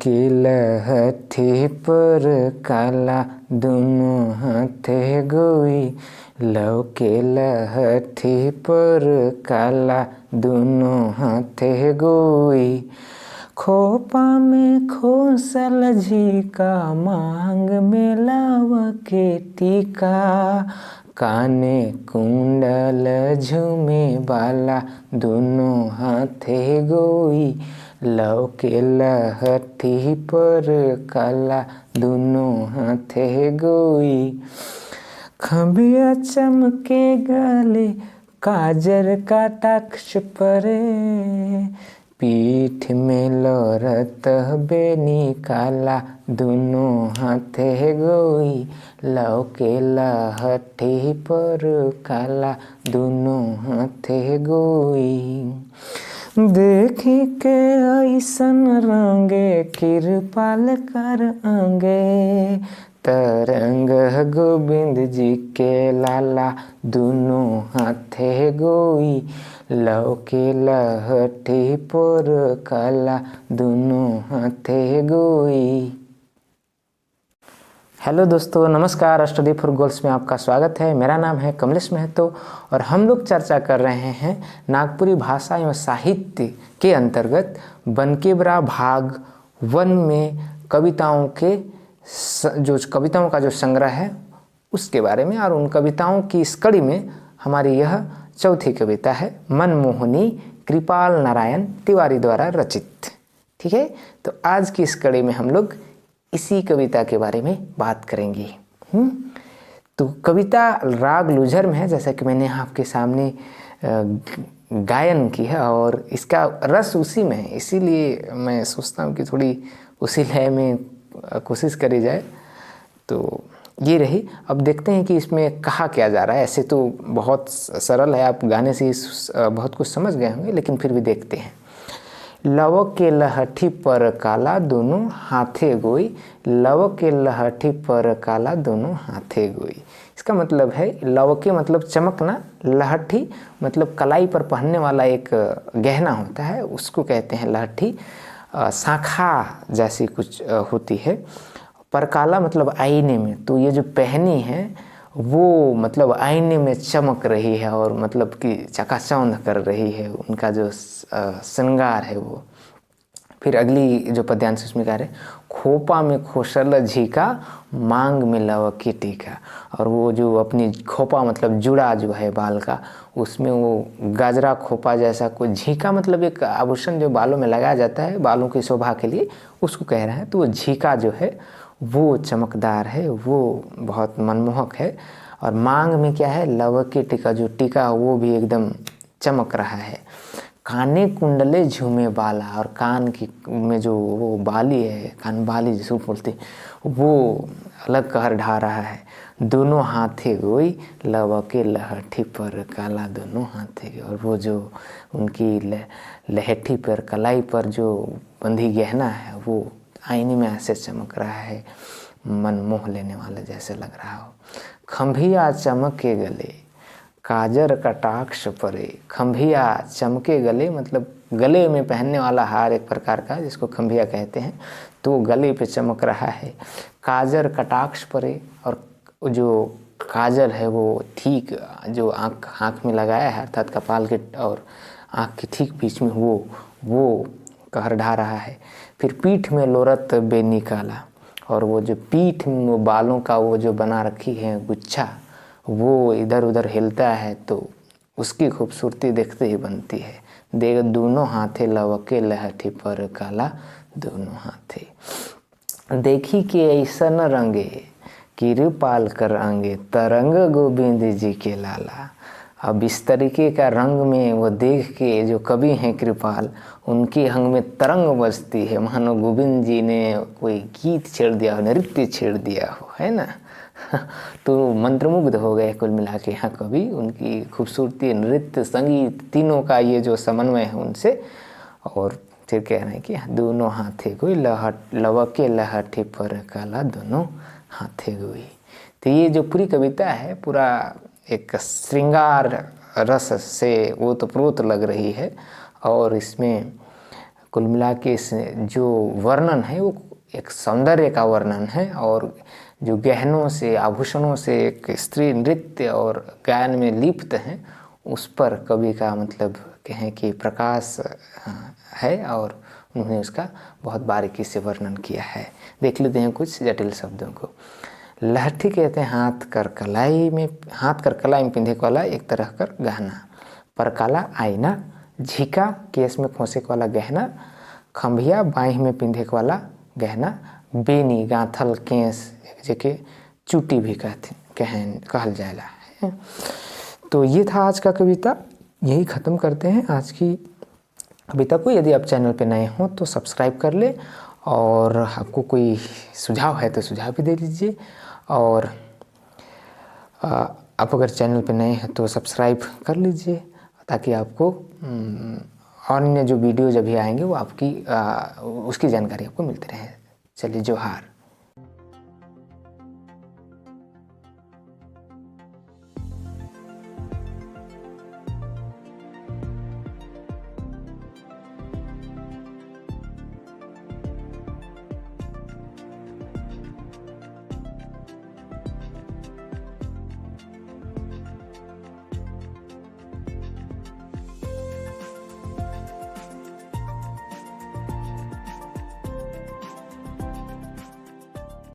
के लहठी पर काला दोनों हाथे गोई। लव के लहठी पर काला दोनों हाथे गोई। खोपा में खोसल झीका मांग में लाव के टीका। काने कुंडल झूमे बाला दोनों हाथे गोई। लव के लहठी पर काला दोनों हाथे गोई। खंभिया चमके गले काजर का टाक्ष परे। पीठ में लौरत बेनी काला दोनों हाथे गोई। लव के लहठी पर काला दोनों हाथे गोई। देखी के ऐसन रंगे कृपाल कर अंगे। तरंग गोविंद जी के लाला दोनों हाथे गोई। लव के लहठी पर काला दोनों हाथे गोई। हेलो दोस्तों, नमस्कार। स्टडी फॉर गोल्स में आपका स्वागत है। मेरा नाम है कमलेश महतो और हम लोग चर्चा कर रहे हैं नागपुरी भाषा एवं साहित्य के अंतर्गत बनकेबरा भाग 1 में कविताओं का जो संग्रह है उसके बारे में। और उन कविताओं की इस कड़ी में हमारी यह चौथी कविता है, मनमोहनी, कृपाल नारायण तिवारी द्वारा रचित। ठीक है, तो आज की इस कड़ी में हम लोग इसी कविता के बारे में बात करेंगे। तो कविता राग लुझर में है, जैसा कि मैंने आपके सामने गायन की है और इसका रस उसी में है, इसीलिए मैं सोचता हूँ कि थोड़ी उसी लय में कोशिश करी जाए। तो ये रही। अब देखते हैं कि इसमें कहा क्या जा रहा है। ऐसे तो बहुत सरल है, आप गाने से बहुत कुछ समझ गए होंगे, लेकिन फिर भी देखते हैं। लव के लहठी पर काला दोनों हाथे गोई। लव के लहठी पर काला दोनों हाथे गोई। इसका मतलब है, लव के मतलब चमकना, लहठी मतलब कलाई पर पहनने वाला एक गहना होता है, उसको कहते हैं लहठी। शाखा जैसी कुछ होती है। पर काला मतलब आईने में, तो ये जो पहनी है वो मतलब आईने में चमक रही है और मतलब कि चकाचौंध कर रही है, उनका जो श्रृंगार है वो। फिर अगली जो पद्यांश उसमें कह रहे, खोपा में खोसल झीका मांग में लव की टीका। और वो जो अपनी खोपा मतलब जुड़ा जो है बाल का, उसमें वो गाजरा खोपा जैसा कोई झीका मतलब एक आभूषण जो बालों में लगाया जाता है बालों की शोभा के लिए, उसको कह रहे हैं। तो वो झीका जो है वो चमकदार है, वो बहुत मनमोहक है। और मांग में क्या है, लव की टीका, जो टीका वो भी एकदम चमक रहा है। काने कुंडले झूमे बाला, और कान की में जो वो बाली है, कान बाली जिसको बोलते हैं, वो अलग कहर ढा रहा है। दोनों हाथे गोई, लव के लहठी पर काला दोनों हाथे गोई। और वो जो उनकी लहठी पर, कलाई पर जो बंधी गहना है वो आईने में ऐसे चमक रहा है, मन मोह लेने वाला जैसे लग रहा हो। खंभिया चमके गले काजर कटाक्ष परे। खंभिया चमके गले मतलब गले में पहनने वाला हार एक प्रकार का, जिसको खंभिया कहते हैं, तो गले पे चमक रहा है। काजर कटाक्ष परे, और जो काजल है वो ठीक जो आँख में लगाया है, अर्थात कपाल के और आँख के ठीक बीच में वो कहर ढा रहा है। फिर पीठ में लोरत बेनी काला, और वो जो पीठ में वो बालों का वो जो बना रखी है गुच्छा, वो इधर उधर हिलता है, तो उसकी खूबसूरती देखते ही बनती है। देख दोनों हाथे लव के लहठी पर काला दोनों हाथे। देखी के ऐसा न रंगे कृपाल कर अंगे। तरंग गोविंद जी के लाला। अब इस तरीके का रंग में वो देख के जो कवि हैं कृपाल, उनके अंग में तरंग बजती है, मानो गोविंद जी ने कोई गीत छेड़ दिया हो, नृत्य छेड़ दिया हो, है ना। तो मंत्रमुग्ध हो गए कुल मिला के यहाँ कवि, उनकी खूबसूरती, नृत्य, संगीत, तीनों का ये जो समन्वय है उनसे। और फिर कह रहे हैं कि दोनों हाथे गोई, लव के लहठी पर काला दोनों हाथे गोई। तो ये जो पूरी कविता है पूरा एक श्रृंगार रस से वो तो प्रोत लग रही है। और इसमें कुल मिला के इस जो वर्णन है वो एक सौंदर्य का वर्णन है, और जो गहनों से, आभूषणों से एक स्त्री नृत्य और गायन में लिप्त हैं, उस पर कवि का मतलब कहें कि प्रकाश है, और उन्होंने उसका बहुत बारीकी से वर्णन किया है। देख लेते हैं कुछ जटिल शब्दों को। लहठी कहते हैं हाथ कर कलाई में पिंधे वाला एक तरह कर गहना। परकाला आईना। झिका केस में खोसे वाला गहना। खंभिया बाहीं में पिंधे वाला गहना। बेनी गांथल केस जेके चुटी भी कहल जाएला है। तो ये था आज का कविता। यही ख़त्म करते हैं आज की कविता को। यदि आप चैनल पे नए हों तो सब्सक्राइब कर ले, और आपको कोई सुझाव है तो सुझाव भी दे दीजिए। और आप अगर चैनल पे नए हैं तो सब्सक्राइब कर लीजिए, ताकि आपको अन्य जो वीडियोज अभी आएंगे वो आपकी उसकी जानकारी आपको मिलती रहे। चलिए, जोहार।